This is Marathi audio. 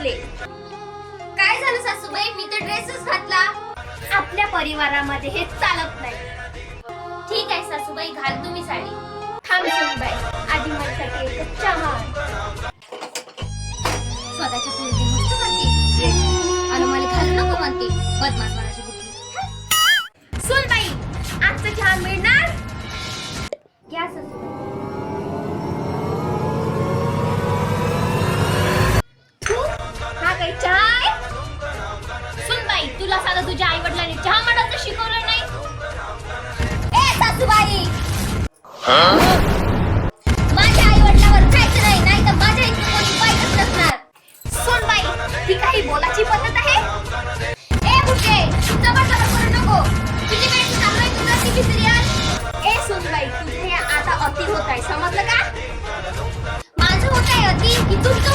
घातले. काय झालं सासूबाई, मी तर ड्रेसच घातला. आपल्या परिवारामध्ये हे चालत नाही. ठीक आहे सासूबाई, घाल तुम्ही साडी. थांब सुनबाई, आधी माझ्यासाठी एक चहा. स्वतःच्या पोरगी मस्त म्हणते ड्रेस आणि मला घालू नको म्हणते. बदमाश मनाची बुद्धी. सुनबाई, आजचा चहा मिळणार? घ्या सासूबाई. हा काही चहा आहे? सुनबाई, तुला साधं तुझ्या आई वडिलांनी चहा मांडायचं शिकवलं नाही? ए सासूबाई, माझ्या आई वडिलांवर खायचं नाही, नाही तर माझ्या इथे कोणी पाहिजेच नसणार. सुनबाई, ही काही बोलाची पद्धत आहे? ए बुटे, जबरदस्ती करू नको. किती वेळ चालू आहे तुझं टीव्ही सिरियल? ए सुनबाई, तुझे हे आता अति होत आहे, समजलं का? माझं होत आहे अति की तुमचं